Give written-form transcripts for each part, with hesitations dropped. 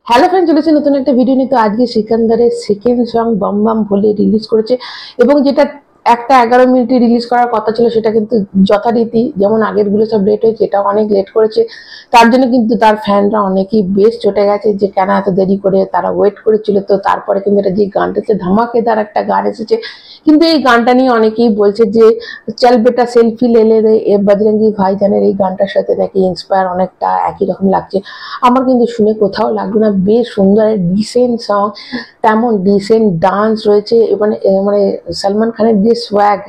Hello friend, চলেছে নতুন একটা ভিডিও নিয়ে। তো আজকে সিকান্দারের সেকেন্ড সং বম বম ভোলে রিলিজ করেছে এবং যেটা একটা 11 মিনিটে রিলিজ করার কথা ছিল সেটা কিন্তু যথারীতি যেমন আগের গুলো সব লেট হয়েছে, এটা অনেক লেট করেছে। তার জন্য কিন্তু তার ফ্যানরা অনেকেই বেশ চটে গেছে যে কেন এত দেরি করে তারা ওয়েট করেছিল। তো তারপরে কিন্তু এটা যে গানটা হচ্ছে ধামাকেদার একটা গান এসেছে, কিন্তু এই গানটা নিয়ে অনেকেই বলছে যে চল বেটা সেলফি লে লে রে, এ বজরঙ্গি ভাইজানের এই গানটার সাথে নাকি ইন্সপায়ার অনেকটা একই রকম লাগছে। আমার কিন্তু শুনে কোথাও লাগলো না, বেশ সুন্দর ডিসেন্ট সং, তেমন ডিসেন্ট ডান্স রয়েছে। মানে মানে সলমান খানের যে সোয়াগ,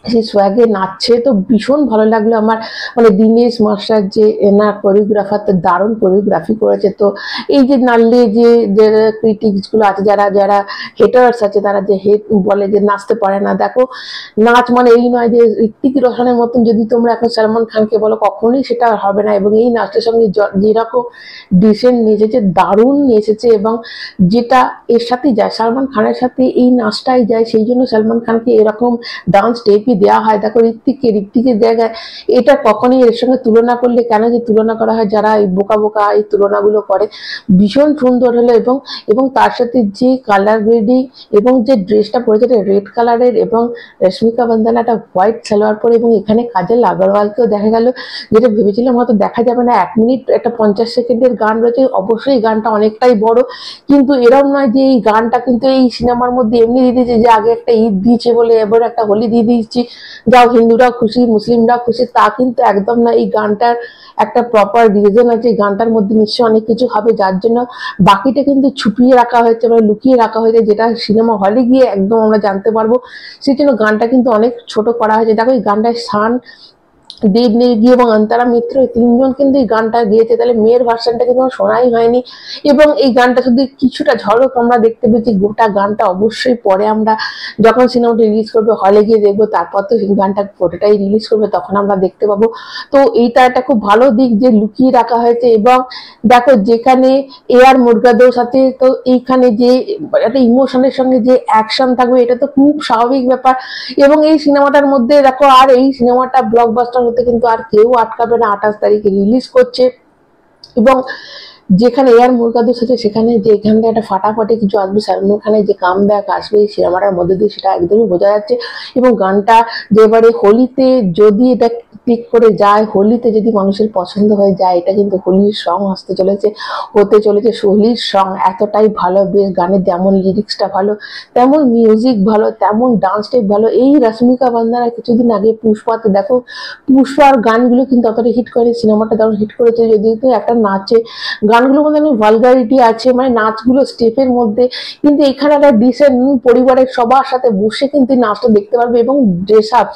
সেই সোয়াগে নাচছে তো ভীষণ ভালো লাগলো আমার। মানে দীনেশ মাস্টার যে এনার কোরিওগ্রাফার, তো দারুণ কোরিওগ্রাফি করেছে। তো এই যে নাচলে যে ক্রিটিক্স গুলো আছে, যারা যারা হেটার্স আছে, তারা যে হেট বলে যে নাচতে পারে না, দেখো নাচ মানে এই নয় যে ঋত্বিক রোশনের মতন যদি তোমরা এখন সলমান খানকে বলো, কখনোই সেটা হবে না। এবং এই নাচটার সঙ্গে যেরকম ডিসেন্ট নেচেছে, দারুণ নেচেছে, এবং যেটা এর সাথেই যায়, সলমান খানের সাথে এই নাচটাই যায়, সেই জন্য সলমান খানকে এরকম ডান্স স্টেপই দেওয়া হয়। দেখো ঋত্বিকের জায়গায় এটা কখনোই এর সঙ্গে তুলনা করলে কেন যে তুলনা করা হয়, যারা এই বোকা বোকা এই তুলনাগুলো করে, ভীষণ সুন্দর হলো। এবং এবং তার সাথে যে কালার গ্রেডিং এবং যে ড্রেসটা পরেছে রেড কালারের, এবং রশ্মিকা বান্দানা একটা হোয়াইট সালোয়ার পরে, এবং এখানে কাজল আগরওয়ালকেও দেখা গেল, যেটা ভেবেছিলাম হয়তো দেখা যাবে না। 1 মিনিট একটা 50 সেকেন্ডের গান রয়েছে, অবশ্যই গানটা অনেকটাই বড়, কিন্তু এরম নয় যে এই গানটা কিন্তু এই সিনেমার মধ্যে এমনি দিয়ে দিয়েছে যে আগে একটা ঈদ দিয়েছে বলে এবার একটা হোলি দিয়ে দিচ্ছি, যাও হিন্দুরাও খুশি মুসলিমরাও খুশি, তা কিন্তু একদম না। এই গানটার একটা প্রপার রিজন আছে, গানটার মধ্যে নিশ্চয়ই অনেক কিছু হবে, যার জন্য বাকিটা কিন্তু ছুপিয়ে রাখা হয়েছে, মানে লুকিয়ে রাখা হয়েছে, যেটা সিনেমা হলে গিয়ে একদম আমরা জানতে পারবো। সেই জন্য গানটা কিন্তু অনেক ছোট করা হয়েছে। দেখো এই গানটায় শান, দেব নেগি এবং অন্তরা মিত্র, এই তিনজন কিন্তু এই গানটা গেয়েছে, তাহলে মেয়ের ভার্সনটা কিন্তু শোনাই হয়নি। এবং এই গানটা শুধু কিছুটা ঝলক আমরা দেখতে পেয়েছি, গোটা গানটা অবশ্যই পরে আমরা যখন সিনেমাটা রিলিজ করবে হলে গিয়ে দেখবো, তারপর তো সেই গানটা গোটাটাই রিলিজ করবে, তখন আমরা দেখতে পাবো। তো এইটা একটা খুব ভালো দিক যে লুকিয়ে রাখা হয়েছে। এবং দেখো যেখানে আর মুরগাদোর সাথে, তো এইখানে যে একটা ইমোশনের সঙ্গে যে অ্যাকশন থাকবে, এটা তো খুব স্বাভাবিক ব্যাপার। এবং এই সিনেমাটার মধ্যে দেখো, আর এই সিনেমাটা ব্লকবাস্টার হতে কিন্তু আর কেউ আটকাবে না। 28 তারিখে রিলিজ করছে, এবং যেখানে এয়ার মুরগাদোস আছে সেখানে যে এখানটা একটা ফাটাফাটি কিছু আসবে, সলমান খানের যে কাম ব্যাক আসবে এই সিনেমাটার মধ্যে দিয়ে, সেটা একদমই বোঝা যাচ্ছে। এবং গানটা যে এবারে হোলিতে যদি এটা ক্লিক করে যায়, হোলিতে যদি মানুষের পছন্দ হয়ে যায়, এটা কিন্তু হোলির সং আসতে চলেছে, হতে চলেছে হোলির সং। এতটাই ভালো, বেশ গানের যেমন লিরিক্সটা ভালো, তেমন মিউজিক ভালো, তেমন ডান্স স্টেপ ভালো। এই রশ্মিকা বান্দানা কিছুদিন আগে পুষ্পাতে, দেখো পুষ্পার গানগুলো কিন্তু অতটা হিট করে, সিনেমাটা তেমন হিট করেছে, যদিও তো একটা নাচে গানগুলোর মধ্যে অনেক ভালগারিটি আছে, মানে নাচগুলো স্টেপের মধ্যে, কিন্তু এখানে একটা ডিসেন্ট পরিবারের সবার সাথে বসে কিন্তু নাচটা দেখতে পারবে। এবং ড্রেস আপ,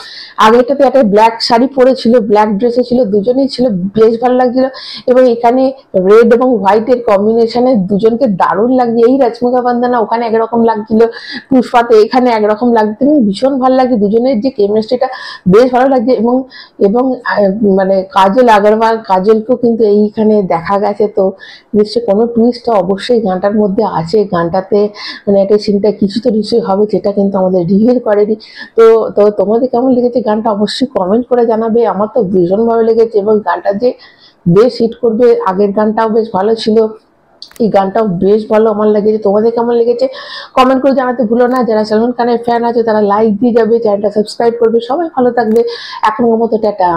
আগেটাতে একটা ব্ল্যাক শাড়ি পরেছিল, ব্ল্যাক ড্রেসে ছিল, দুজনেই ছিল, বেশ ভালো লাগছিল। এবং এখানে রেড এবং হোয়াইটের কম্বিনেশনে দুজনকে দারুণ লাগছে। এই রশ্মিকা বান্দানা ওখানে একরকম লাগছিল, পুষ্পাতে এখানে একরকম লাগছে, এবং ভীষণ ভালো লাগছে, দুজনের যে কেমিস্ট্রিটা বেশ ভালো লাগছে। এবং এবং মানে কাজল আগরওয়াল, কাজলকেও কিন্তু এইখানে দেখা গেছে। তো নিশ্চয়ই কোনো টুইস্ট অবশ্যই গানটার মধ্যে আছে, গানটাতে মানে একটা সিনটা কিছু তো নিশ্চয়ই হবে, যেটা কিন্তু আমাদের রিভিল করেনি। তো তো তোমাদের কেমন লেগেছে গানটা অবশ্যই কমেন্ট করে জানাবে। আমার তো ভীষণ ভালো লেগেছে, এবং গানটা যে বেশ হিট করবে, আগের গানটাও বেশ ভালো ছিল, এই গানটাও বেশ ভালো আমার লেগেছে। তোমাদের কেমন লেগেছে কমেন্ট করে জানাতে ভুলো না। যারা সলমান খানের ফ্যান আছে তারা লাইক দিয়ে যাবে, চ্যানেলটা সাবস্ক্রাইব করবে। সবাই ভালো থাকবে, এখনকার মতো টাটা।